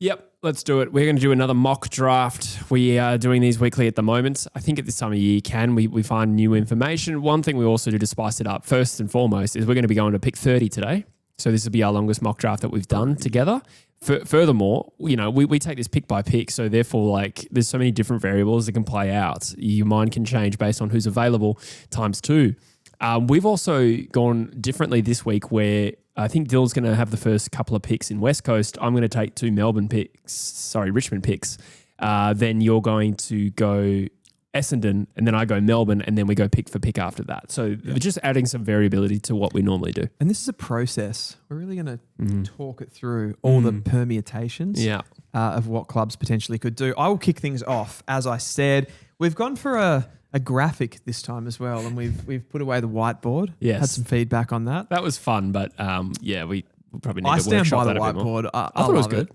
Yep, let's do it. We're going to do another mock draft. We are doing these weekly at the moment. I think at this time of year we find new information. One thing we also do to spice it up, first and foremost, is we're going to be going to pick 30 today. So this will be our longest mock draft that we've done together. Furthermore, we take this pick by pick, so therefore, there's so many different variables that can play out. Your mind can change based on who's available times two. We've also gone differently this week where I think Dill's going to have the first couple of picks in West Coast. I'm going to take two Richmond picks. Then you're going to go Essendon, and then I go Melbourne, and then we go pick for pick after that. So we're just adding some variability to what we normally do. And this is a process. We're really going to talk it through all the permutations of what clubs potentially could do. I will kick things off. As I said, we've gone for a graphic this time as well, and we've put away the whiteboard. Yes. Had some feedback on that. That was fun, but we probably need to stand workshop by that the a bit more. whiteboard. I thought it was good.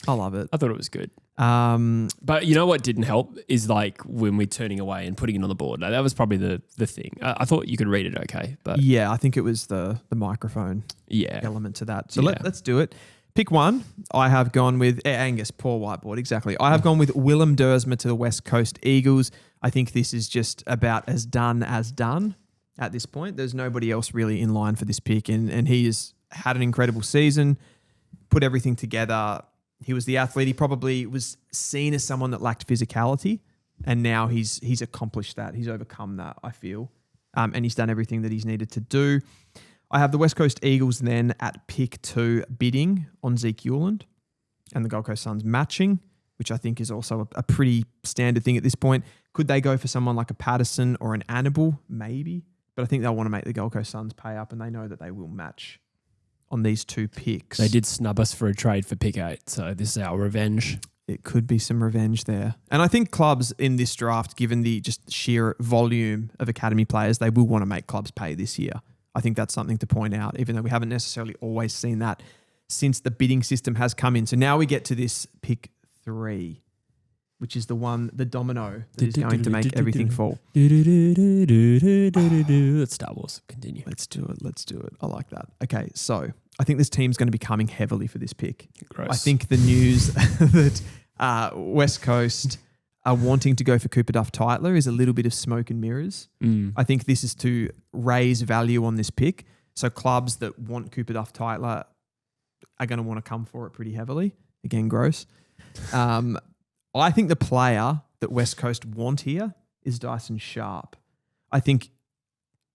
I love it. I thought it was good. But you know what didn't help is when we're turning away and putting it on the board. That was probably the thing. I thought you could read it okay, but yeah, I think it was the microphone element to that. So let's do it. Pick one. I have gone with Angus, poor whiteboard, exactly. I have gone with Willem Dersma to the West Coast Eagles. I think this is just about as done at this point. There's nobody else really in line for this pick, and he has had an incredible season, put everything together. He was the athlete. He probably was seen as someone that lacked physicality, and now he's accomplished that. He's overcome that, I feel, and he's done everything that he's needed to do. I have the West Coast Eagles then at pick 2 bidding on Zeke Hewland and the Gold Coast Suns matching, which I think is also a pretty standard thing at this point. Could they go for someone like a Patterson or an Annabelle? Maybe. But I think they'll want to make the Gold Coast Suns pay up, and they know that they will match on these two picks. They did snub us for a trade for pick 8, so this is our revenge. It could be some revenge there. And I think clubs in this draft, given the just sheer volume of academy players, they will want to make clubs pay this year. I think that's something to point out, even though we haven't necessarily always seen that since the bidding system has come in. So now we get to this pick 3, which is the domino that is going to make everything fall. It's Star Wars. Continue. Let's do it. I like that. Okay, so I think this team's going to be coming heavily for this pick. Gross. I think the news that West Coast are wanting to go for Cooper Duff Tytler is a little bit of smoke and mirrors. I think this is to raise value on this pick. So clubs that want Cooper Duff Tytler are going to want to come for it pretty heavily. Again, gross. I think the player that West Coast want here is Dyson Sharp. I think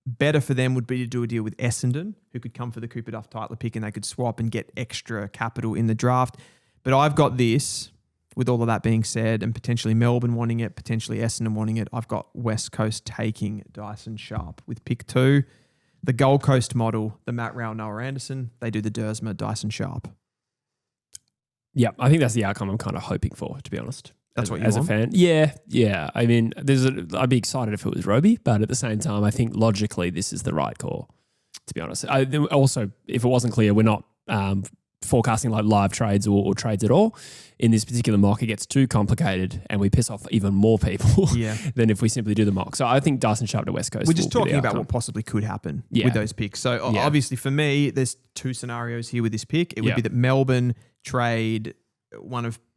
better for them would be to do a deal with Essendon, who could come for the Cooper Duff Tytler pick and they could swap and get extra capital in the draft. But I've got this, with all of that being said, and potentially Melbourne wanting it, potentially Essendon wanting it, I've got West Coast taking Dyson Sharp with pick 2. The Gold Coast model, the Matt Rowell, Noah Anderson, they do the Dersma, Dyson Sharp. Yeah, I think that's the outcome I'm kind of hoping for, to be honest. That's what you want? As a fan. Yeah. I mean, I'd be excited if it was Roby, but at the same time, I think logically this is the right call, to be honest. Also, if it wasn't clear, we're not forecasting live trades or trades at all. In this particular mock, it gets too complicated and we piss off even more people than if we simply do the mock. So I think Dyson Sharp to West Coast. We're just talking about what possibly could happen with those picks. So obviously for me, there's two scenarios here with this pick. It would be that Melbourne trade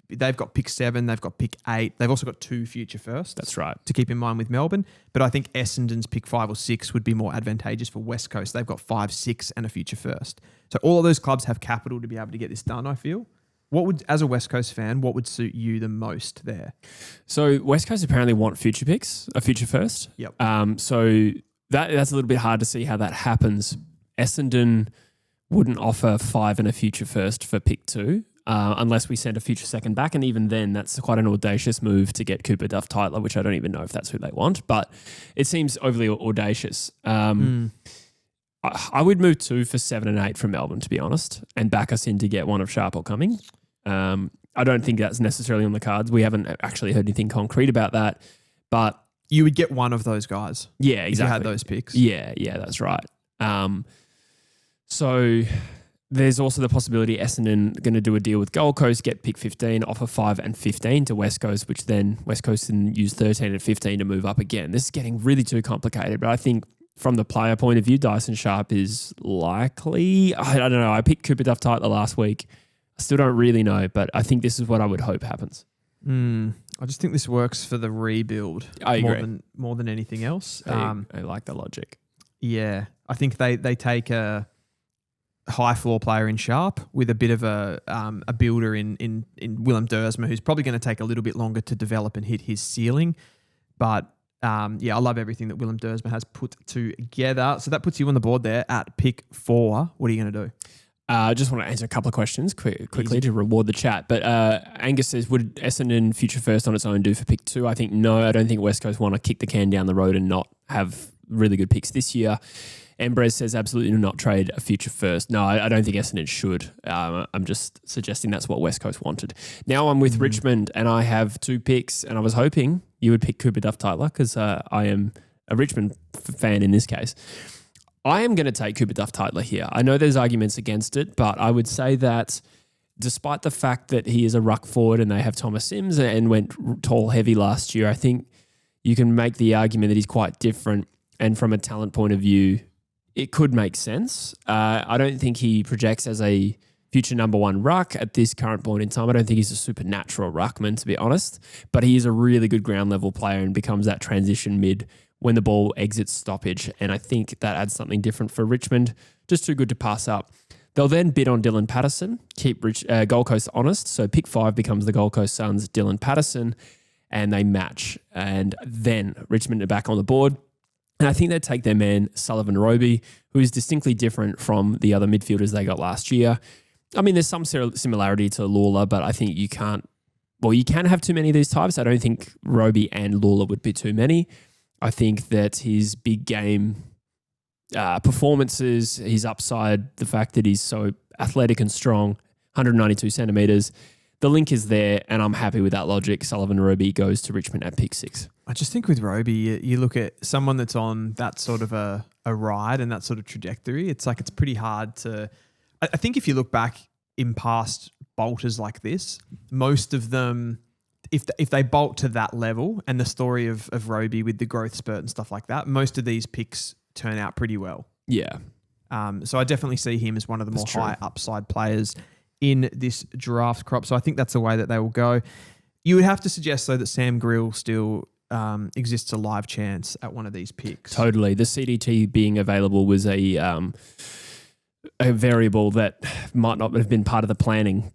they've got pick 7, they've got pick 8. They've also got 2 future firsts. That's right. To keep in mind with Melbourne. But I think Essendon's pick 5 or 6 would be more advantageous for West Coast. They've got 5, 6 and a future first. So all of those clubs have capital to be able to get this done, I feel. As a West Coast fan, what would suit you the most there? So West Coast apparently want future picks, a future first. Yep. So that's a little bit hard to see how that happens. Essendon wouldn't offer 5 and a future first for pick 2. Unless we send a future second back. And even then, that's quite an audacious move to get Cooper Duff Tytler, which I don't even know if that's who they want, but it seems overly audacious. I would move 2 for 7 and 8 from Melbourne, to be honest, and back us in to get one of Sharp or Cumming. I don't think that's necessarily on the cards. We haven't actually heard anything concrete about that, but you would get one of those guys. Yeah, exactly. If you had those picks. Yeah, that's right. So there's also the possibility Essendon going to do a deal with Gold Coast, get pick 15, offer 5 and 15 to West Coast, which then West Coast can use 13 and 15 to move up again. This is getting really too complicated, but I think from the player point of view, Dyson Sharp is likely. I don't know. I picked Cooper Duff Tytler last week. I still don't really know, but I think this is what I would hope happens. I just think this works for the rebuild more than anything else. I like the logic. Yeah, I think they take a high floor player in Sharp with a bit of a builder in Willem Dersma, who's probably going to take a little bit longer to develop and hit his ceiling. But I love everything that Willem Dersma has put together. So that puts you on the board there at pick 4. What are you going to do? I just want to answer a couple of questions quickly to reward the chat. But Angus says, would Essendon future first on its own do for pick 2? I think no. I don't think West Coast want to kick the can down the road and not have really good picks this year. Embrez says absolutely not trade a future first. No, I don't think Essendon should. I'm just suggesting that's what West Coast wanted. Now I'm with Richmond and I have 2 picks and I was hoping you would pick Cooper Duff-Tytler because I am a Richmond fan in this case. I am going to take Cooper Duff-Tytler here. I know there's arguments against it, but I would say that despite the fact that he is a ruck forward and they have Thomas Sims and went tall heavy last year, I think you can make the argument that he's quite different. And from a talent point of view, it could make sense. I don't think he projects as a future number 1 ruck at this current point in time. I don't think he's a supernatural ruckman, to be honest, but he is a really good ground level player and becomes that transition mid when the ball exits stoppage. And I think that adds something different for Richmond. Just too good to pass up. They'll then bid on Dylan Patterson, keep Gold Coast honest. So pick 5 becomes the Gold Coast Suns' Dylan Patterson, and they match. And then Richmond are back on the board. And I think they take their man, Sullivan Roby, who is distinctly different from the other midfielders they got last year. I mean, there's some similarity to Lawler, but I think you can have too many of these types. I don't think Roby and Lawler would be too many. I think that his big game performances, his upside, the fact that he's so athletic and strong, 192 centimetres, the link is there, and I'm happy with that logic. Sullivan Roby goes to Richmond at pick 6. I just think with Roby, you look at someone that's on that sort of a ride and that sort of trajectory, it's pretty hard to... I think if you look back in past bolters like this, most of them... If they bolt to that level and the story of Roby with the growth spurt and stuff like that, most of these picks turn out pretty well. Yeah. So I definitely see him as one of the more high upside players in this draft crop. So I think that's the way that they will go. You would have to suggest, though, that Sam Grill still exists a live chance at one of these picks. Totally. The CDT being available was a variable that might not have been part of the planning,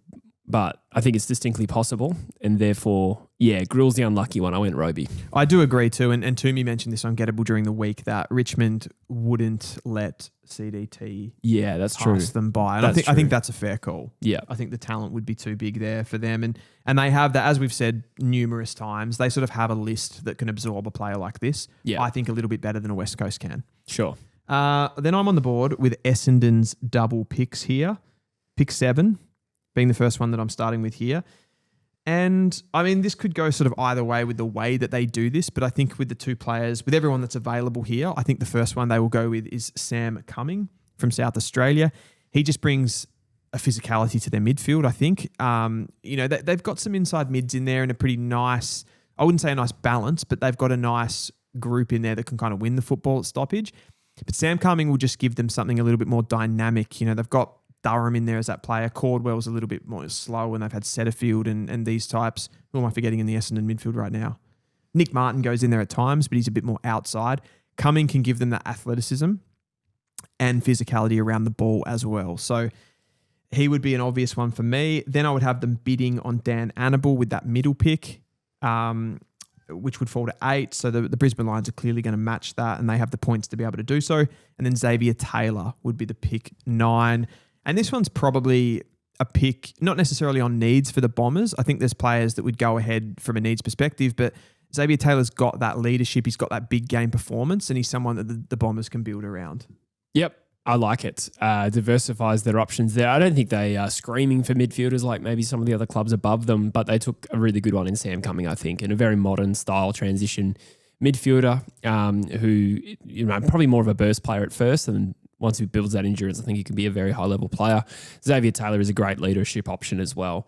but I think it's distinctly possible. And therefore, Grill's the unlucky one. I went Roby. I do agree too. And Toomey mentioned this on Gettable during the week that Richmond wouldn't let CDT pass them by. And I think that's a fair call. Yeah. I think the talent would be too big there for them. And they have that, as we've said numerous times, they sort of have a list that can absorb a player like this. Yeah. I think a little bit better than a West Coast can. Sure. Then I'm on the board with Essendon's double picks here. Pick 7. Being the first one that I'm starting with here. And I mean, this could go sort of either way with the way that they do this, but I think with the 2 players, with everyone that's available here, I think the first one they will go with is Sam Cumming from South Australia. He just brings a physicality to their midfield, I think. They've got some inside mids in there and a pretty nice, I wouldn't say a nice balance, but they've got a nice group in there that can kind of win the football at stoppage. But Sam Cumming will just give them something a little bit more dynamic. They've got Durham in there as that player. Cordwell's a little bit more slow, and they've had Setterfield and these types. Who am I forgetting in the Essendon midfield right now? Nick Martin goes in there at times, but he's a bit more outside. Cumming can give them that athleticism and physicality around the ball as well. So he would be an obvious one for me. Then I would have them bidding on Dan Annable with that middle pick, which would fall to 8. So the Brisbane Lions are clearly going to match that, and they have the points to be able to do so. And then Xavier Taylor would be the pick 9. And this one's probably a pick, not necessarily on needs for the Bombers. I think there's players that would go ahead from a needs perspective, but Xavier Taylor's got that leadership. He's got that big game performance, and he's someone that the Bombers can build around. Yep, I like it. Diversifies their options there. I don't think they are screaming for midfielders like maybe some of the other clubs above them, but they took a really good one in Sam Cumming, I think, and a very modern style transition midfielder who, probably more of a burst player at first, and once he builds that endurance, I think he can be a very high-level player. Xavier Taylor is a great leadership option as well.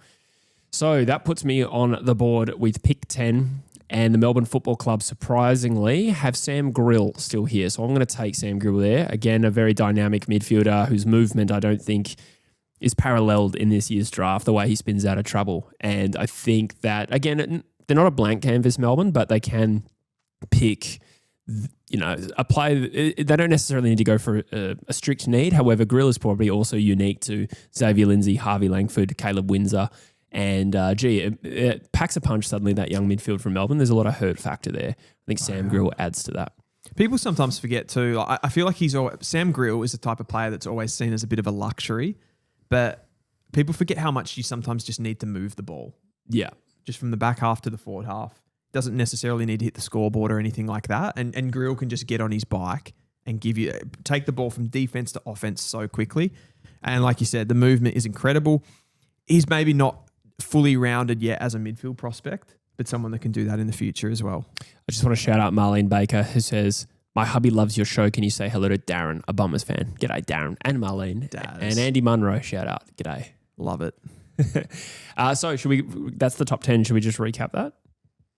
So that puts me on the board with pick 10, and the Melbourne Football Club, surprisingly, have Sam Grill still here. So I'm going to take Sam Grill there. Again, a very dynamic midfielder whose movement I don't think is paralleled in this year's draft, the way he spins out of trouble. And I think that, again, they're not a blank canvas, Melbourne, but they can pick, a play. They don't necessarily need to go for a strict need. However, Grill is probably also unique to Xavier Lindsay, Harvey Langford, Caleb Windsor. And, it packs a punch suddenly, that young midfield from Melbourne. There's a lot of hurt factor there. I think Sam Grill adds to that. People sometimes forget too. I feel like Sam Grill is the type of player that's always seen as a bit of a luxury, but people forget how much you sometimes just need to move the ball. Yeah. Just from the back half to the forward half. Doesn't necessarily need to hit the scoreboard or anything like that. And Grill can just get on his bike and take the ball from defense to offense so quickly. And like you said, the movement is incredible. He's maybe not fully rounded yet as a midfield prospect, but someone that can do that in the future as well. I just want to shout out Marlene Baker, who says, "My hubby loves your show. Can you say hello to Darren, a Bombers fan?" G'day, Darren. And Marlene. And Andy Munro, shout out. G'day. Love it. So that's the top 10. Should we just recap that?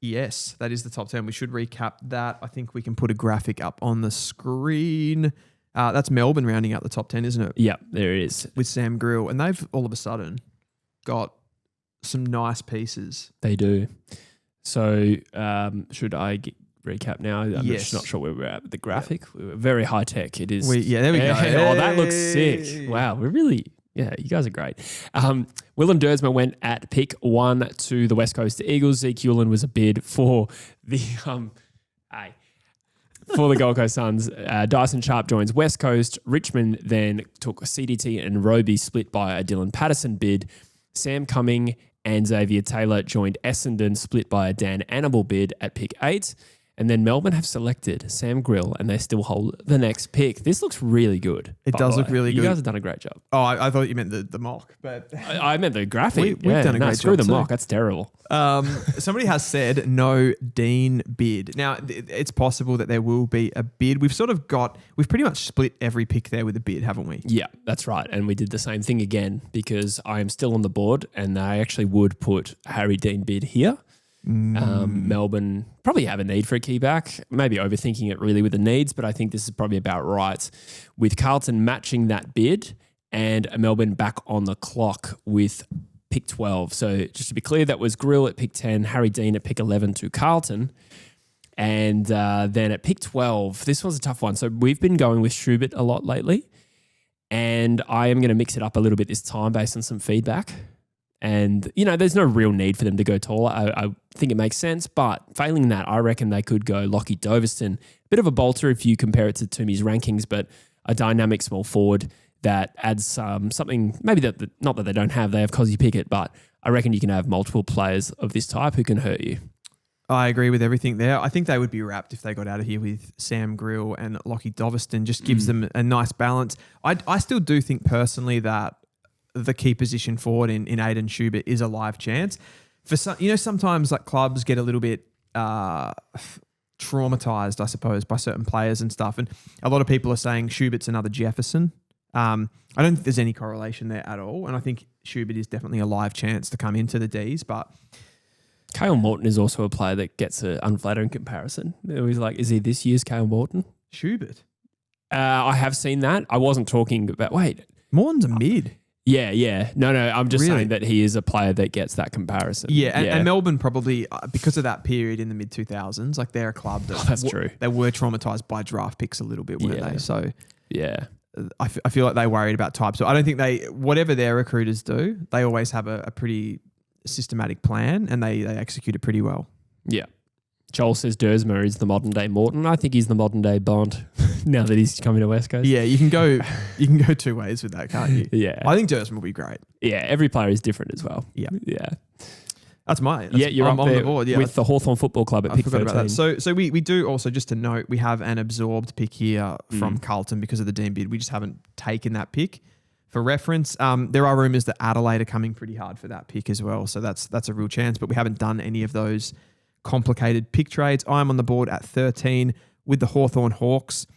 Yes, that is the top 10. We should recap that. I think we can put a graphic up on the screen. That's Melbourne rounding out the top 10, isn't it? Yeah, there it is. With Sam Grill. And they've all of a sudden got some nice pieces. They do. So should I recap now? I'm yes. just not sure where we're at with the graphic. Yep. We're very high tech. It is. There we go. Oh, that looks sick. Wow, we're really... Yeah, you guys are great. Willem Dersma went at pick 1 to the West Coast Eagles. Zeke Hewlin was a bid for the Gold Coast Suns. Dyson Sharp joins West Coast. Richmond then took CDT and Roby, split by a Dylan Patterson bid. Sam Cumming and Xavier Taylor joined Essendon, split by a Dan Annable bid at pick 8. And then Melbourne have selected Sam Grill, and they still hold the next pick. This looks really good. It does look really good. You guys have done a great job. Oh, I thought you meant the mock, but I meant the graphic. We've done a great job. Screw the mock. That's terrible. Somebody has said no Dean bid. Now it's possible that there will be a bid. We've pretty much split every pick there with a bid, haven't we? Yeah, that's right. And we did the same thing again because I am still on the board, and I actually would put Harry Dean bid here. Melbourne probably have a need for a key back, maybe overthinking it really with the needs, but I think this is probably about right with Carlton matching that bid and Melbourne back on the clock with pick 12. So just to be clear, that was Grill at pick 10, Harry Dean at pick 11 to Carlton. And then at pick 12, this was a tough one. So we've been going with Schubert a lot lately, and I am going to mix it up a little bit this time based on some feedback. And, there's no real need for them to go taller. I think it makes sense. But failing that, I reckon they could go Lockie Doverston. Bit of a bolter if you compare it to Toomey's rankings, but a dynamic small forward that adds something, maybe not that they don't have. They have Cozzy Pickett, but I reckon you can have multiple players of this type who can hurt you. I agree with everything there. I think they would be wrapped if they got out of here with Sam Grill and Lockie Doverston. Just gives them a nice balance. I still do think personally that the key position forward in Aiden Schubert is a live chance. For some, sometimes like clubs get a little bit traumatized, I suppose, by certain players and stuff. And a lot of people are saying Schubert's another Jefferson. I don't think there's any correlation there at all. And I think Schubert is definitely a live chance to come into the Ds. But Kale Morton is also a player that gets an unflattering comparison. It was like, is he this year's Kale Morton? Schubert? I have seen that. I wasn't talking about... Wait. Morton's a mid. Yeah. No, I'm just saying that he is a player that gets that comparison. Yeah, and Melbourne probably, because of that period in the mid-2000s, like they're a club that... that's true. They were traumatised by draft picks a little bit, weren't they? So yeah, I feel like they worried about type. So I don't think whatever their recruiters do, they always have a pretty systematic plan and they execute it pretty well. Yeah. Joel says Dersma is the modern day Morton. I think he's the modern day Bond now that he's coming to West Coast. Yeah, you can go two ways with that, can't you? Yeah. I think Dersma will be great. Yeah, every player is different as well. Yeah. That's you're on the board. Yeah, with the Hawthorn Football Club at pick 13. About that. So we do also, just to note, we have an absorbed pick here from Carlton because of the Dean bid. We just haven't taken that pick. For reference, there are rumours that Adelaide are coming pretty hard for that pick as well. So that's a real chance, but we haven't done any of those complicated pick trades. I'm on the board at 13 with the Hawthorn Hawks.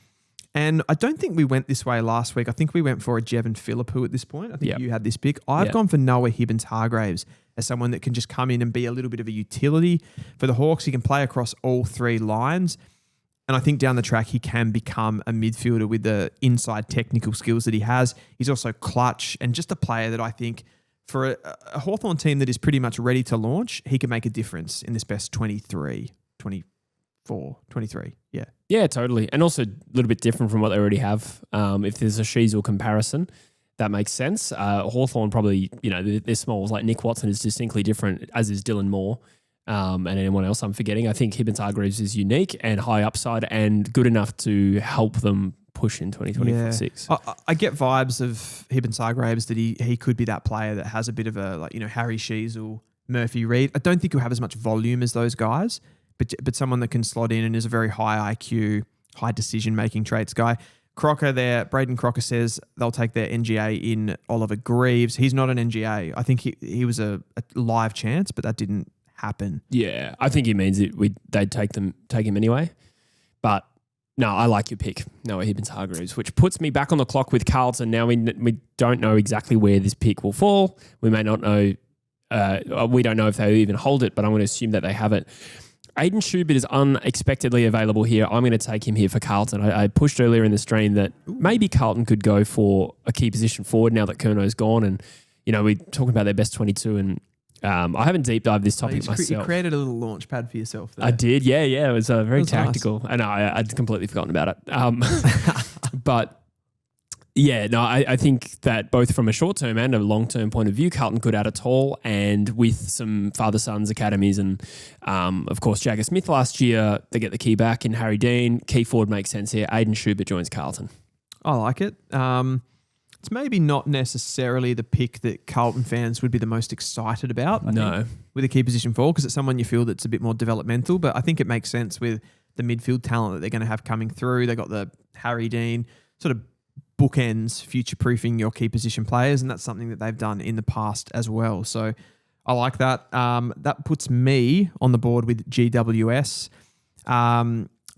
And I don't think we went this way last week. I think we went for a Jevon Philippou at this point. I think you had this pick. I've gone for Noah Hibbins-Hargraves as someone that can just come in and be a little bit of a utility for the Hawks. He can play across all three lines. And I think down the track, he can become a midfielder with the inside technical skills that he has. He's also clutch and just a player that I think for a Hawthorn team that is pretty much ready to launch, he can make a difference in this best 23, 24, 23. Yeah. Yeah, totally. And also a little bit different from what they already have. If there's a Sheasel comparison, that makes sense. Hawthorn probably, they're small. Like Nick Watson is distinctly different, as is Dylan Moore. And anyone else I'm forgetting. I think Hibbins-Hargreaves is unique and high upside and good enough to help them push in 2026. Yeah. I get vibes of Hibbins-Hargreaves that he could be that player that has a bit of a, Harry Sheasel, Murphy Reid. I don't think he'll have as much volume as those guys, but someone that can slot in and is a very high IQ, high decision-making traits guy. Crocker there, Braden Crocker says they'll take their NGA in Oliver Greaves. He's not an NGA. I think he was a live chance, but that didn't happen. Yeah, I think he means they'd take him anyway. But no, I like your pick, Noah Hibbins-Hargreaves, which puts me back on the clock with Carlton. Now we don't know exactly where this pick will fall. We may not know. We don't know if they even hold it, but I'm going to assume that they have it. Aiden Schubert is unexpectedly available here. I'm going to take him here for Carlton. I pushed earlier in the stream that maybe Carlton could go for a key position forward now that Curno's gone. And, we're talking about their best 22 and I haven't deep dived this topic myself. You created a little launch pad for yourself there. I did, yeah. It was very tactical. Nice. I'd completely forgotten about it. But yeah, no, I think that both from a short-term and a long-term point of view, Carlton could add a tall, and with some father-sons academies and, of course, Jagger Smith last year, they get the key back in Harry Dean. Key forward makes sense here. Aiden Schubert joins Carlton. I like it. It's maybe not necessarily the pick that Carlton fans would be the most excited about. I think, with a key position forward, because it's someone you feel that's a bit more developmental, but I think it makes sense with the midfield talent that they're going to have coming through. They got the Harry Dean sort of bookends, future-proofing your key position players, and that's something that they've done in the past as well. So I like that. That puts me on the board with GWS.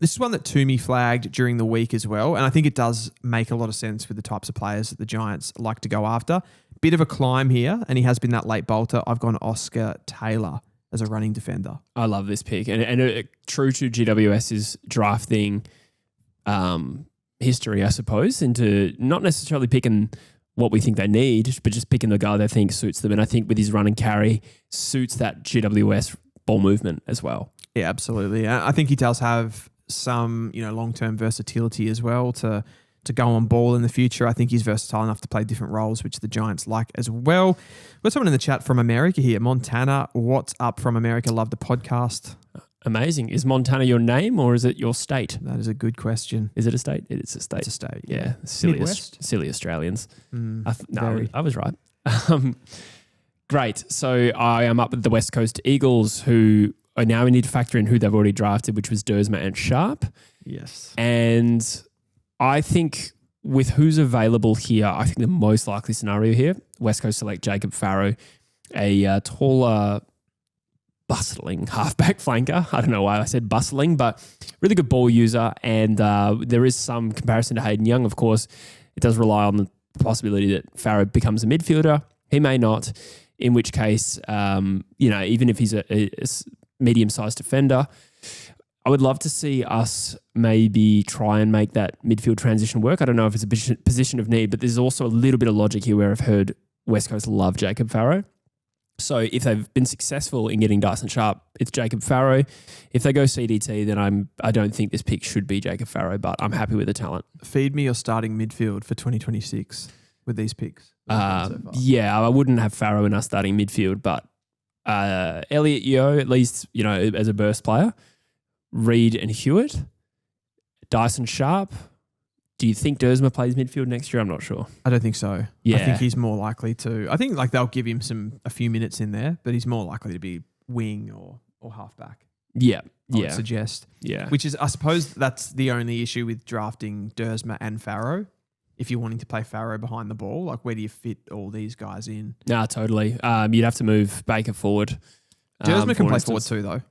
This is one that Toomey flagged during the week as well, and I think it does make a lot of sense with the types of players that the Giants like to go after. Bit of a climb here, and he has been that late bolter. I've gone Oscar Taylor as a running defender. I love this pick, and true to GWS's drafting history, I suppose, into not necessarily picking what we think they need, but just picking the guy they think suits them. And I think with his run and carry, suits that GWS ball movement as well. Yeah, absolutely. I think he does have some, long-term versatility as well to go on ball in the future. I think he's versatile enough to play different roles, which the Giants like as well. We've got someone in the chat from America here. Montana, what's up from America? Love the podcast. Amazing. Is Montana your name or is it your state? That is a good question. Is it a state? It's a state. It's a state. Yeah. Silly Australians. I was right. Great. So I am up with the West Coast Eagles, who now we need to factor in who they've already drafted, which was Dersma and Sharp. Yes. And I think with who's available here, I think the most likely scenario here, West Coast select Jacob Farrow, a taller, bustling halfback flanker. I don't know why I said bustling, but really good ball user. And there is some comparison to Hayden Young, of course. It does rely on the possibility that Farrow becomes a midfielder. He may not, in which case, even if he's a medium-sized defender, I would love to see us maybe try and make that midfield transition work. I don't know if it's a position of need, but there's also a little bit of logic here where I've heard West Coast love Jacob Farrow. So if they've been successful in getting Dyson Sharp, it's Jacob Farrow. If they go CDT, then I don't think this pick should be Jacob Farrow, but I'm happy with the talent. Feed me your starting midfield for 2026 with these picks. Yeah, I wouldn't have Farrow in our starting midfield, but Elliot Yeo, at least, as a burst player, Reid and Hewitt, Dyson Sharp. Do you think Dersma plays midfield next year? I'm not sure. I don't think so. Yeah. I think he's more likely to. I think they'll give him a few minutes in there, but he's more likely to be wing or halfback. Yeah. I would suggest. Yeah. Which is, I suppose, that's the only issue with drafting Dersma and Farrow. If you're wanting to play Farrow behind the ball, like where do you fit all these guys in? Nah, totally. You'd have to move Baker forward. Dersma can play forward too, though.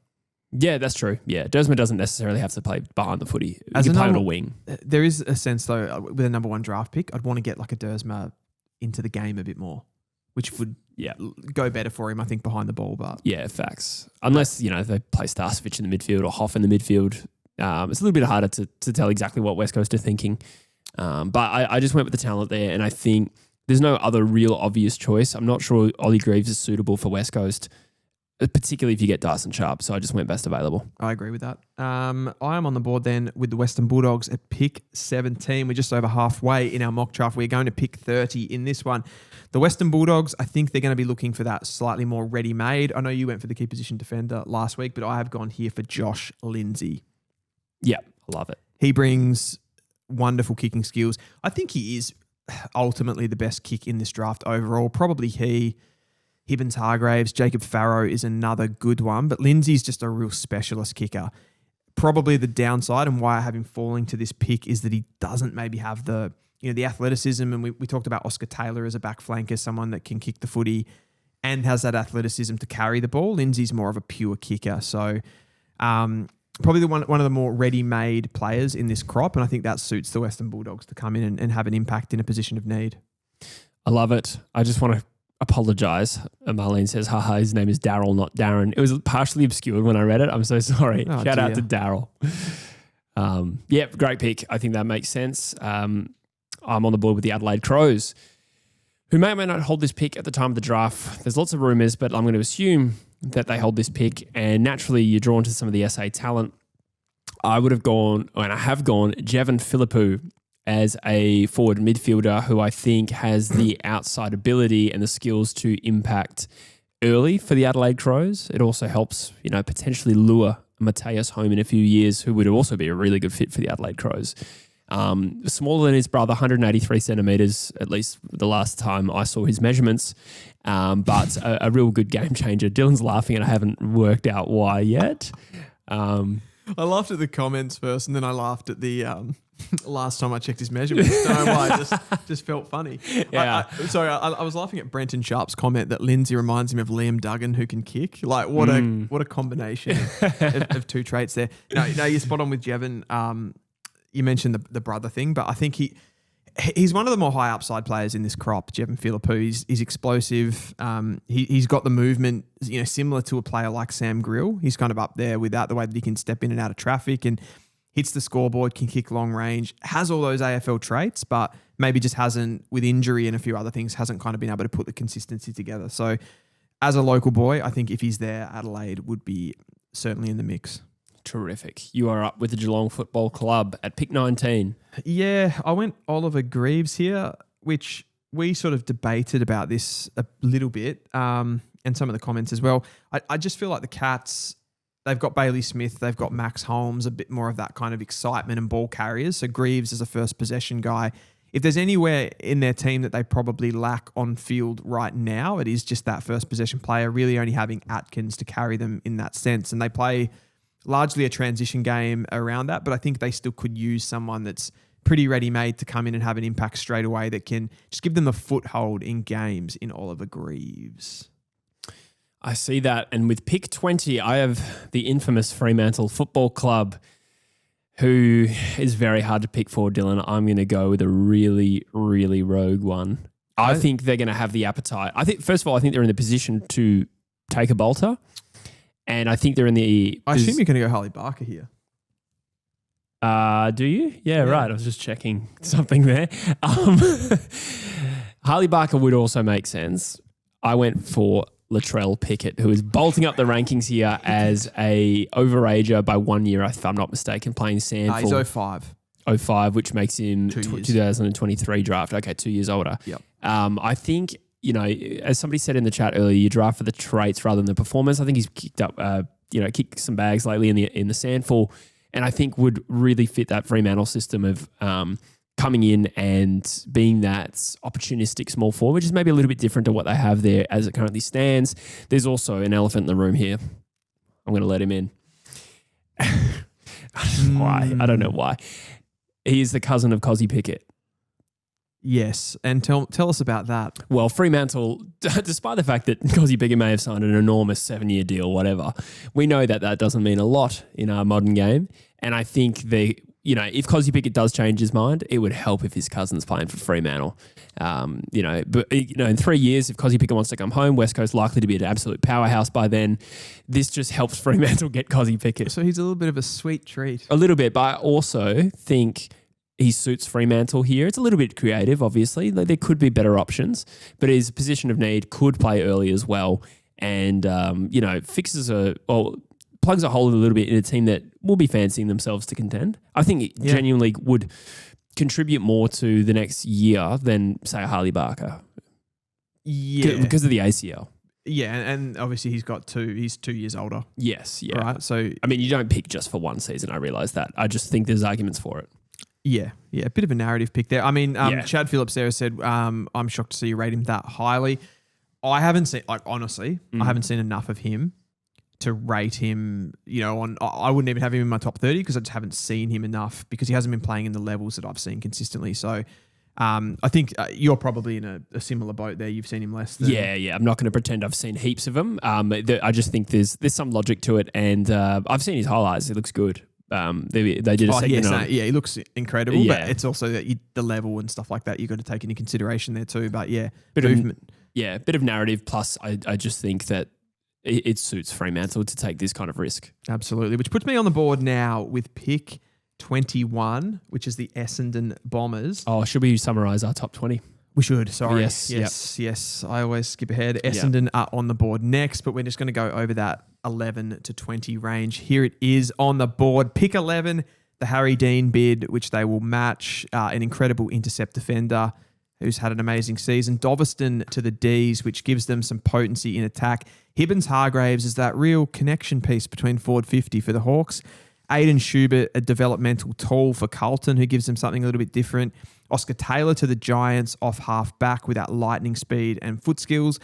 Yeah, that's true. Yeah, Dersma doesn't necessarily have to play behind the footy. He can play on a wing. There is a sense, though, with a number one draft pick, I'd want to get like a Dersma into the game a bit more, which would go better for him, I think, behind the ball. But yeah, facts. Unless, they play Starcevic in the midfield or Hoff in the midfield, It's a little bit harder to tell exactly what West Coast are thinking. But I just went with the talent there, and I think there's no other real obvious choice. I'm not sure Ollie Greaves is suitable for West Coast, particularly if you get Dyson Sharp. So I just went best available. I agree with that. I am on the board then with the Western Bulldogs at pick 17. We're just over halfway in our mock draft. We're going to pick 30 in this one. The Western Bulldogs, I think they're going to be looking for that slightly more ready-made. I know you went for the key position defender last week, but I have gone here for Josh Lindsay. Yeah, I love it. He brings wonderful kicking skills. I think he is ultimately the best kick in this draft overall. Probably he. Hibbins Hargraves, Jacob Farrow is another good one, but Lindsay's just a real specialist kicker. Probably the downside and why I have him falling to this pick is that he doesn't maybe have the athleticism, and we talked about Oscar Taylor as a back flanker, someone that can kick the footy and has that athleticism to carry the ball. Lindsay's more of a pure kicker. So probably one of the more ready-made players in this crop, and I think that suits the Western Bulldogs to come in and have an impact in a position of need. I love it. I just want to apologise. Marlene says, haha, his name is Daryl, not Darren. It was partially obscured when I read it. I'm so sorry. Shout out to Daryl. Great pick. I think that makes sense. I'm on the board with the Adelaide Crows, who may or may not hold this pick at the time of the draft. There's lots of rumours, but I'm going to assume that they hold this pick, and naturally you're drawn to some of the SA talent. I would have gone, and I have gone, Jevon Philippou as a forward midfielder who I think has the outside ability and the skills to impact early for the Adelaide Crows. It also helps, potentially lure Mateus home in a few years, who would also be a really good fit for the Adelaide Crows. Smaller than his brother, 183 centimetres, at least the last time I saw his measurements, but a real good game changer. Dylan's laughing and I haven't worked out why yet. I laughed at the comments first, and then I laughed at the last time I checked his measurements. Don't know why, just felt funny. Yeah. I was laughing at Brenton Sharp's comment that Lindsay reminds him of Liam Duggan, who can kick. Like, what a combination of two traits there. No, you're spot on with Jevon. You mentioned the brother thing, but I think he's one of the more high upside players in this crop. Jevon Philippou, he's explosive. He's got the movement, similar to a player like Sam Grill. He's kind of up there with that, the way that he can step in and out of traffic and hits the scoreboard, can kick long range, has all those AFL traits, but maybe just hasn't, with injury and a few other things, hasn't kind of been able to put the consistency together. So as a local boy, I think if he's there, Adelaide would be certainly in the mix. Terrific. You are up with the Geelong Football Club at pick 19. Yeah, I went Oliver Greaves here, which we sort of debated about this a little bit, and some of the comments as well. I just feel like the Cats, they've got Bailey Smith, they've got Max Holmes, a bit more of that kind of excitement and ball carriers. So Greaves is a first possession guy. If there's anywhere in their team that they probably lack on field right now, it is just that first possession player, really only having Atkins to carry them in that sense. And they play largely a transition game around that, but I think they still could use someone that's pretty ready-made to come in and have an impact straight away that can just give them the foothold in games in Oliver Greaves. I see that. And with pick 20, I have the infamous Fremantle Football Club, who is very hard to pick for, Dylan. I'm going to go with a really, really rogue one. I think they're going to have the appetite. First of all, I think they're in the position to take a bolter. And I think they're in the... I assume you're going to go Harley Barker here. Do you? Yeah, right. I was just checking something there. Harley Barker would also make sense. I went for Latrell Pickett, who is bolting up the rankings here as a overager by 1 year, if I'm not mistaken, playing Sandford. He's 05. 05, which makes him 2023 draft. Okay, 2 years older. Yep. I think... as somebody said in the chat earlier, you draft for the traits rather than the performance. I think he's kicked some bags lately in the Sandford, and I think would really fit that Fremantle system of coming in and being that opportunistic small forward, which is maybe a little bit different to what they have there as it currently stands. There's also an elephant in the room here. I'm going to let him in. Why? I don't know why. He is the cousin of Cozzy Pickett. Yes, and tell us about that. Well, Fremantle, despite the fact that Cozzy Pickett may have signed an enormous 7-year deal, whatever, we know that doesn't mean a lot in our modern game. And I think they, if Cosy Pickett does change his mind, it would help if his cousin's playing for Fremantle. But in 3 years, if Cosy Pickett wants to come home, West Coast likely to be an absolute powerhouse by then. This just helps Fremantle get Cosy Pickett. So he's a little bit of a sweet treat. A little bit, but I also think he suits Fremantle here. It's a little bit creative, obviously. There could be better options, but his position of need could play early as well, and plugs a hole a little bit in a team that will be fancying themselves to contend. I think it genuinely would contribute more to the next year than, say, Harley Barker. Yeah. Because of the ACL. Yeah, and obviously he's 2 years older. Yes, yeah. Right, so... I mean, you don't pick just for one season, I realise that. I just think there's arguments for it. Yeah, a bit of a narrative pick there. I mean, Chad Phillips there said, I'm shocked to see you rate him that highly. I haven't seen, honestly, I haven't seen enough of him to rate him, I wouldn't even have him in my top 30 because I just haven't seen him enough because he hasn't been playing in the levels that I've seen consistently. So I think you're probably in a similar boat there. You've seen him less than... Yeah. I'm not going to pretend I've seen heaps of him. I just think there's some logic to it, and I've seen his highlights. It looks good. They did a segment on... he looks incredible, but it's also that the level and stuff like that you've got to take into consideration there too. But bit of narrative. Plus, I just think that it suits Fremantle to take this kind of risk. Absolutely, which puts me on the board now with pick 21, which is the Essendon Bombers. Oh, should we summarise our top 20? We should, sorry. Yes. I always skip ahead. Essendon are on the board next, but we're just going to go over that 11 to 20 range. Here it is on the board. Pick 11, the Harry Dean bid, which they will match. An incredible intercept defender who's had an amazing season. Doveston to the Ds, which gives them some potency in attack. Hibbins-Hargraves is that real connection piece between forward 50 for the Hawks. Aidan Schubert, a developmental tool for Carlton, who gives them something a little bit different. Oscar Taylor to the Giants, off half back with that lightning speed and foot skills.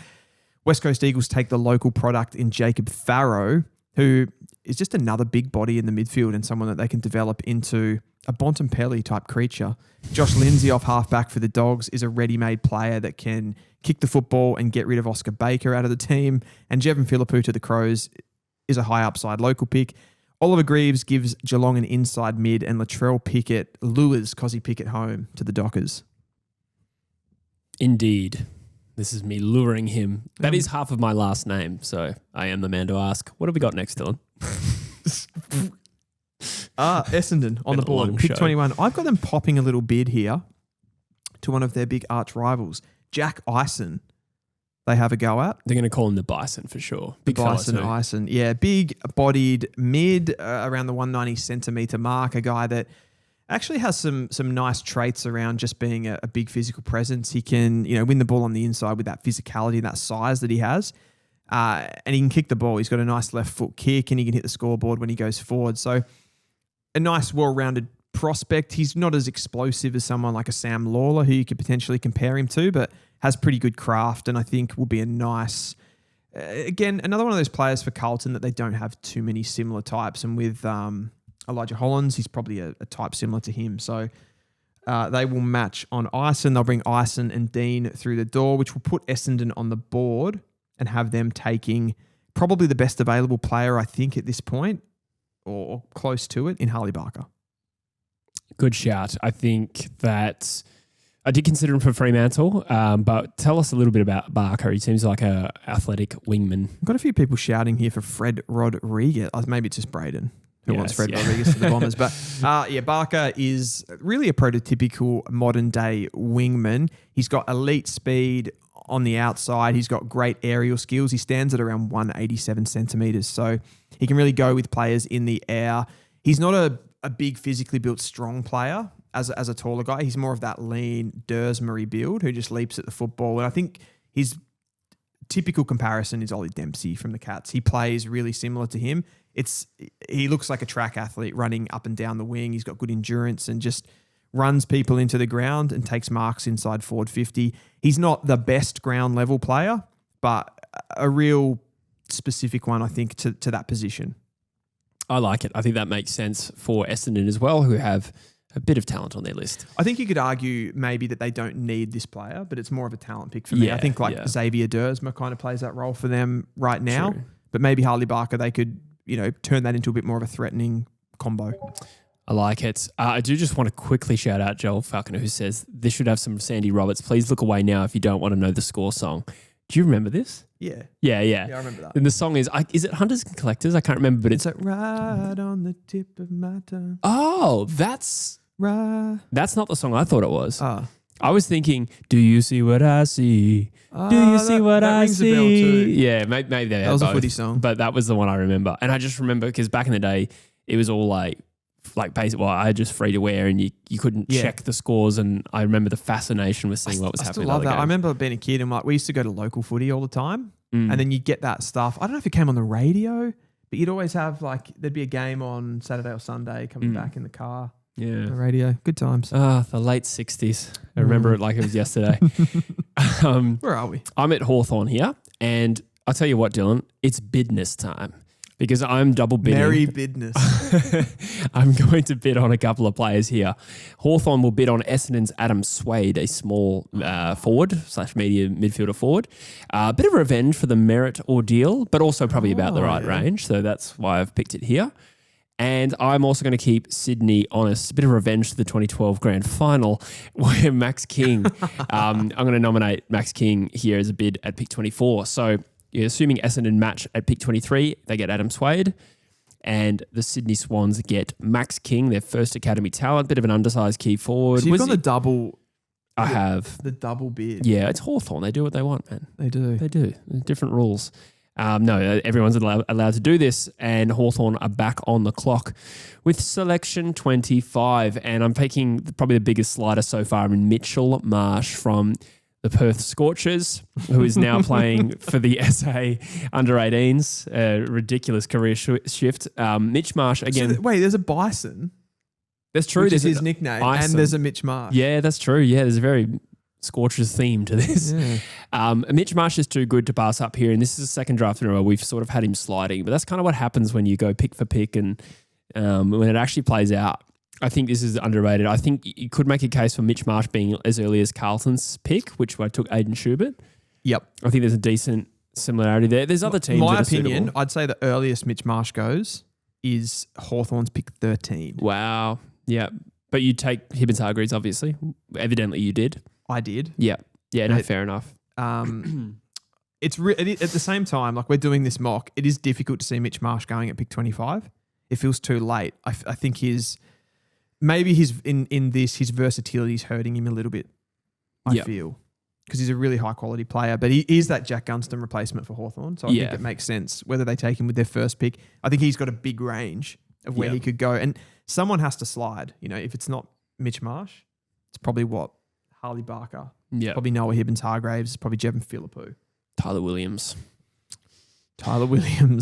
West Coast Eagles take the local product in Jacob Farrow, who is just another big body in the midfield and someone that they can develop into a Bontempelli type creature. Josh Lindsay off half back for the Dogs is a ready-made player that can kick the football and get rid of Oscar Baker out of the team. And Jevon Philippou to the Crows is a high upside local pick. Oliver Greaves gives Geelong an inside mid, and Latrell Pickett lures Cosy Pickett home to the Dockers. Indeed. This is me luring him. That is half of my last name, so I am the man to ask. What have we got next, Dylan? Essendon on the board. Pick 21. I've got them popping a little bid here to one of their big arch rivals, Jack Ison. They have a go at. They're going to call him the Bison for sure. Big Bison Ison. Yeah, big-bodied mid, around the 190 centimetre mark, a guy that actually has some nice traits around just being a big physical presence. He can, win the ball on the inside with that physicality and that size that he has. And he can kick the ball. He's got a nice left foot kick and he can hit the scoreboard when he goes forward. So a nice, well-rounded prospect. He's not as explosive as someone like a Sam Lawler, who you could potentially compare him to, but has pretty good craft and I think will be a nice... again, another one of those players for Carlton that they don't have too many similar types. And with Elijah Hollands, he's probably a type similar to him. So they will match on Ison. They'll bring Ison and Dean through the door, which will put Essendon on the board and have them taking probably the best available player, I think, at this point, or close to it, in Harley Barker. Good shout. I think that I did consider him for Fremantle, but tell us a little bit about Barker. He seems like an athletic wingman. I've got a few people shouting here for Fred Rodriguez. Maybe it's just Braden who wants Fred Rodriguez to the Bombers. But Barker is really a prototypical modern day wingman. He's got elite speed on the outside. He's got great aerial skills. He stands at around 187 centimetres. So he can really go with players in the air. He's not a big physically built strong player as a taller guy. He's more of that lean Dersbury build who just leaps at the football. And I think his typical comparison is Ollie Dempsey from the Cats. He plays really similar to him. He looks like a track athlete running up and down the wing. He's got good endurance and just runs people into the ground and takes marks inside forward 50. He's not the best ground level player, but a real specific one, I think, to that position. I like it. I think that makes sense for Essendon as well, who have a bit of talent on their list. I think you could argue maybe that they don't need this player, but it's more of a talent pick for me. I think Xavier Dersma kind of plays that role for them right now. True. But maybe Harley Barker, they could, turn that into a bit more of a threatening combo. I like it. I do just want to quickly shout out Joel Falconer, who says, this should have some Sandy Roberts. Please look away now if you don't want to know the score song. Do you remember this? Yeah. Yeah. Yeah, I remember that. And the song is it Hunters and Collectors? I can't remember, but it's like right on the tip of my tongue. Oh, that's right. That's not the song I thought it was. Oh. I was thinking, do you see what I see? Do you see what I rings see? a bell too. Yeah, maybe that was both, a footy song. But that was the one I remember. And I just remember because back in the day, it was all like basic. Well, I had just free to wear and you couldn't check the scores. And I remember the fascination with seeing what was happening. I still love that. I remember being a kid and we used to go to local footy all the time. And then you get that stuff. I don't know if it came on the radio, but you'd always have there'd be a game on Saturday or Sunday coming back in the car. Yeah. The radio. Good times. The late 60s. I remember it like it was yesterday. Where are we? I'm at Hawthorn here. And I'll tell you what, Dylan, it's bidness time. Because I'm double bidding. Merry bidness. I'm going to bid on a couple of players here. Hawthorn will bid on Essendon's Adam Swade, a small forward/medium midfielder forward. A bit of revenge for the Merritt ordeal, but also probably about the right range. So that's why I've picked it here. And I'm also going to keep Sydney honest. A bit of revenge to the 2012 grand final where Max King, I'm going to nominate Max King here as a bid at pick 24. So you're assuming Essendon match at pick 23, they get Adam Swade. And the Sydney Swans get Max King, their first academy talent, bit of an undersized key forward. So you've got the double. I have. The double bid. Yeah, it's Hawthorn. They do what they want, man. They do. They do. Different rules. No, everyone's allowed to do this, and Hawthorn are back on the clock with selection 25. And I'm taking probably the biggest slider so far in Mitchell Marsh from the Perth Scorchers, who is now playing for the SA under-18s. Ridiculous career shift. Mitch Marsh, again. So wait, there's a Bison. That's true. Which is his nickname. Bison. And there's a Mitch Marsh. Yeah, that's true. Yeah, there's a very Scorchers theme to this. Yeah. Mitch Marsh is too good to pass up here, and this is the second draft in a row we've sort of had him sliding, but that's kind of what happens when you go pick for pick and when it actually plays out. I think this is underrated. I think you could make a case for Mitch Marsh being as early as Carlton's pick, which I took Aiden Schubert. Yep. I think there's a decent similarity there. There's other teams. My opinion, I'd say the earliest Mitch Marsh goes is Hawthorn's pick 13. Wow. Yeah. But you take Hibbins Hargreaves, obviously. Evidently you did. I did. Yeah. Yeah, no, fair enough. It's at the same time, like we're doing this mock, it is difficult to see Mitch Marsh going at pick 25. It feels too late. I think his versatility is hurting him a little bit, I feel. Because he's a really high quality player, but he is that Jack Gunston replacement for Hawthorn. So I think it makes sense whether they take him with their first pick. I think he's got a big range of where he could go. And someone has to slide. You know, if it's not Mitch Marsh, it's probably Harley Barker. Yeah. Probably Noah Hibbins Hargreaves. Probably Jevon Philippou. Tyler Williams.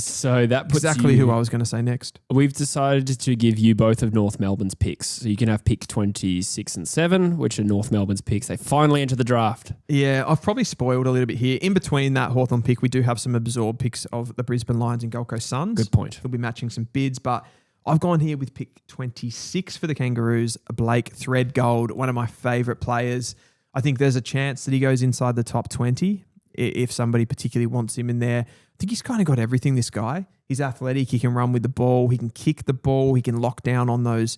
So that puts exactly who I was going to say next. We've decided to give you both of North Melbourne's picks. So you can have pick 26 and 7, which are North Melbourne's picks. They finally enter the draft. Yeah, I've probably spoiled a little bit here. In between that Hawthorn pick, we do have some absorbed picks of the Brisbane Lions and Gold Coast Suns. Good point. We'll be matching some bids, but I've gone here with pick 26 for the Kangaroos, Blake Threadgold, one of my favourite players. I think there's a chance that he goes inside the top 20 if somebody particularly wants him in there. I think he's kind of got everything, this guy. He's athletic. He can run with the ball. He can kick the ball. He can lock down on those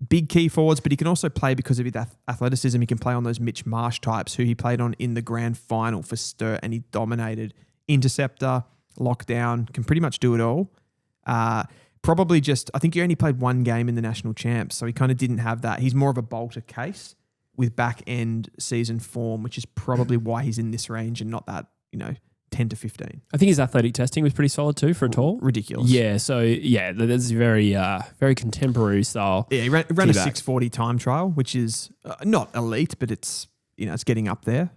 big key forwards, but he can also play because of his athleticism. He can play on those Mitch Marsh types who he played on in the grand final for Sturt, and he dominated. Interceptor, lockdown, can pretty much do it all. Probably just, I think he only played one game in the national champs, so he kind of didn't have that. He's more of a bolter case with back-end season form, which is probably why he's in this range and not that, 10 to 15. I think his athletic testing was pretty solid too for a tall. Ridiculous. Yeah, so that's very very contemporary style. Yeah, he ran a 6:40 time trial, which is not elite, but it's it's getting up there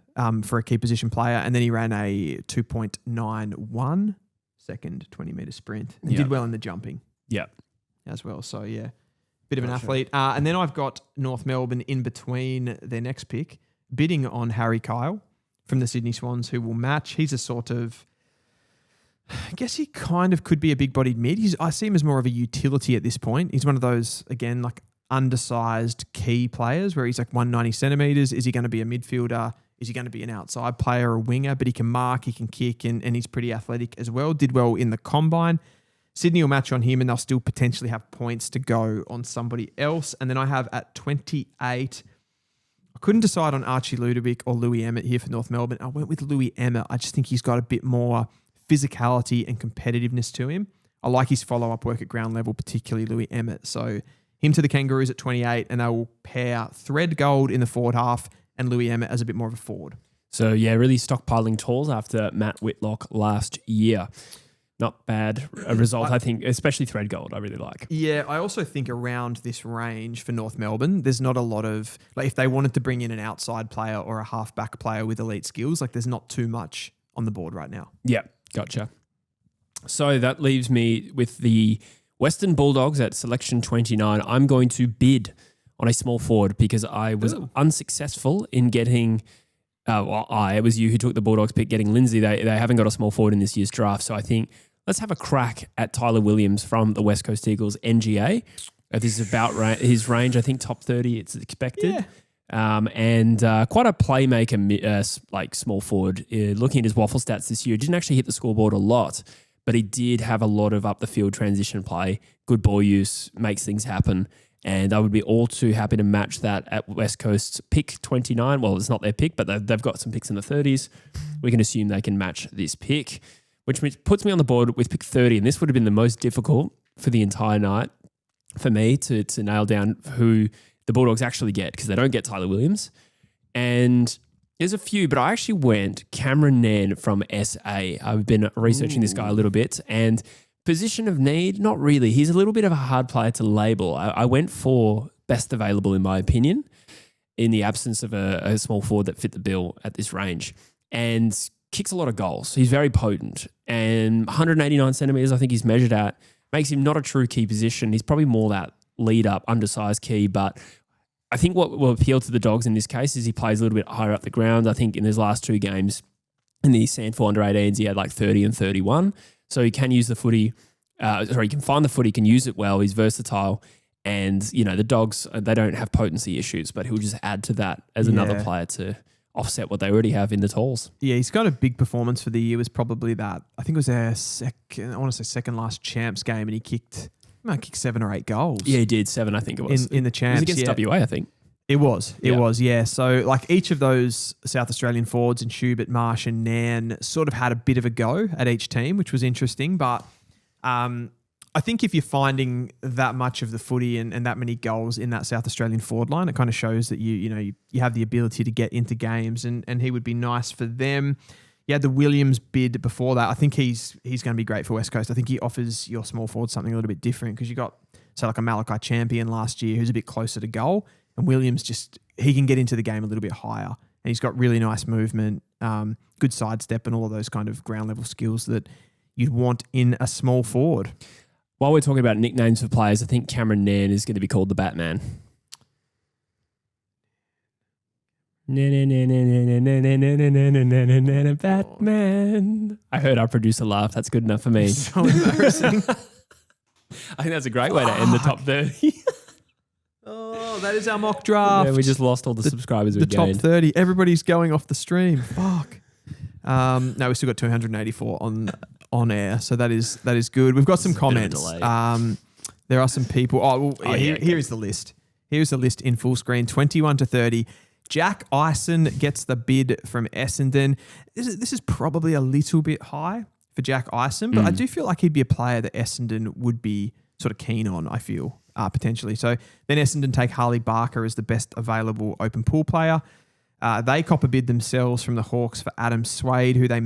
for a key position player. And then he ran a 2.91 second 20-meter sprint and did well in the jumping. Yeah, as well. So bit of an athlete. And then I've got North Melbourne in between their next pick, bidding on Harry Kyle from the Sydney Swans, who will match. He's a sort of, I guess he kind of could be a big-bodied mid. I see him as more of a utility at this point. He's one of those, again, like undersized key players where he's like 190 centimetres. Is he going to be a midfielder? Is he going to be an outside player or a winger? But he can mark, he can kick, and he's pretty athletic as well. Did well in the combine. Sydney will match on him and they'll still potentially have points to go on somebody else. And then I have at 28, I couldn't decide on Archie Ludovic or Louis Emmett here for North Melbourne. I went with Louis Emmett. I just think he's got a bit more physicality and competitiveness to him. I like his follow-up work at ground level, particularly Louis Emmett. So him to the Kangaroos at 28, and they will pair Thread Gold in the forward half and Louis Emmett as a bit more of a forward. So, yeah, really stockpiling talls after Matt Whitlock last year. Not bad a result, I think, especially Thread Gold, I really like. Yeah, I also think around this range for North Melbourne, there's not a lot of, like if they wanted to bring in an outside player or a halfback player with elite skills, like there's not too much on the board right now. Yeah, gotcha. So that leaves me with the Western Bulldogs at selection 29. I'm going to bid on a small forward because I was unsuccessful in getting... it was you who took the Bulldogs pick, getting Lindsay. They haven't got a small forward in this year's draft. So I think let's have a crack at Tyler Williams from the West Coast Eagles NGA. This is about his range. I think top 30 it's expected. Yeah. And quite a playmaker, like small forward. Looking at his waffle stats this year, didn't actually hit the scoreboard a lot, but he did have a lot of up the field transition play, good ball use, makes things happen. And I would be all too happy to match that at West Coast's pick 29. Well, it's not their pick, but they've got some picks in the 30s. We can assume they can match this pick, which puts me on the board with pick 30. And this would have been the most difficult for the entire night for me to nail down who the Bulldogs actually get, because they don't get Tyler Williams. And there's a few, but I actually went Cameron Nairn from SA. I've been researching this guy a little bit, and position of need, not really. He's a little bit of a hard player to label. I went for best available, in my opinion, in the absence of a small forward that fit the bill at this range, and kicks a lot of goals. He's very potent, and 189 centimetres I think he's measured at makes him not a true key position. He's probably more that lead-up, undersized key, but I think what will appeal to the Dogs in this case is he plays a little bit higher up the ground. I think in his last two games in the Sandford under-18s, he had like 30 and 31. So he can use the footy, he can find the footy, can use it well. He's versatile. And, the Dogs, they don't have potency issues, but he'll just add to that as another player to offset what they already have in the talls. Yeah, he's got a big performance for the year. Was probably that. I think it was their second last champs game, and he kicked 7 or 8 goals. Yeah, he did 7, I think it was. In the champs. It was against WA, I think. It was, yeah. So like each of those South Australian forwards in Schubert, Marsh and Nairn sort of had a bit of a go at each team, which was interesting. But I think if you're finding that much of the footy and that many goals in that South Australian forward line, it kind of shows that you have the ability to get into games, and he would be nice for them. You had the Williams bid before that. I think he's going to be great for West Coast. I think he offers your small forward something a little bit different, because you got, say, like a Malachi Champion last year who's a bit closer to goal. And Williams he can get into the game a little bit higher, and he's got really nice movement, good sidestep, and all of those kind of ground level skills that you'd want in a small forward. While we're talking about nicknames for players, I think Cameron Nairn is going to be called the Batman. Batman. I heard our producer laugh. That's good enough for me. So embarrassing. I think that's a great way to end the top 30. Oh, that is our mock draft. Yeah, we just lost all the subscribers we gained. The top 30. Everybody's going off the stream. Fuck. No, we still got 284 on air, so that is good. We've got some comments. There are some people. Here is the list. Here's the list in full screen. 21 to 30. Jack Ison gets the bid from Essendon. This is probably a little bit high for Jack Ison, but I do feel like he'd be a player that Essendon would be sort of keen on, I feel. Potentially. So then Essendon take Harley Barker as the best available open pool player. They cop a bid themselves from the Hawks for Adam Swade, who they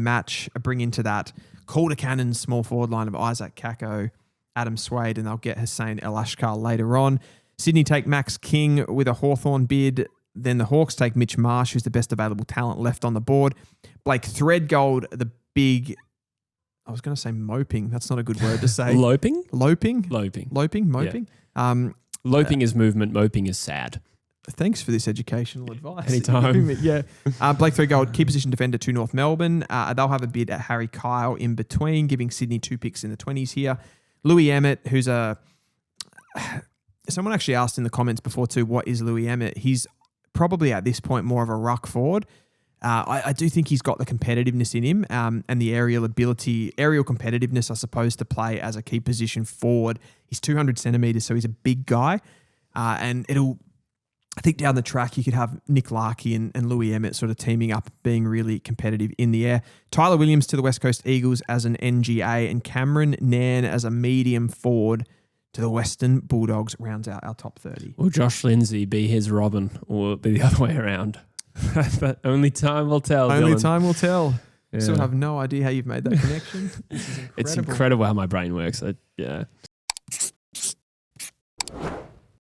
bring into that Calder Cannon small forward line of Isaac Kako, Adam Swade, and they'll get Hussein El Ashkar later on. Sydney take Max King with a Hawthorn bid. Then the Hawks take Mitch Marsh, who's the best available talent left on the board. Blake Threadgold, the big... I was going to say moping. That's not a good word to say. Loping? Loping? Loping. Moping? Yeah. Loping is movement. Moping is sad. Thanks for this educational advice. Anytime. Yeah. Blake Threadgold, key position defender to North Melbourne. They'll have a bid at Harry Kyle in between, giving Sydney 2 picks in the 20s here. Louis Emmett, who's someone actually asked in the comments before too, what is Louis Emmett? He's probably at this point more of a ruck forward. I do think he's got the competitiveness in him and the aerial competitiveness, I suppose, to play as a key position forward. He's 200 centimetres, so he's a big guy. And I think down the track, you could have Nick Larkey and Louis Emmett sort of teaming up, being really competitive in the air. Tyler Williams to the West Coast Eagles as an NGA, and Cameron Nairn as a medium forward to the Western Bulldogs rounds out our top 30. Will Josh Lindsay be his Robin, or will it be the other way around? But only time will tell. Only Dylan. time will tell. Yeah. Still have no idea how you've made that connection. This is incredible. It's incredible how my brain works. Yeah.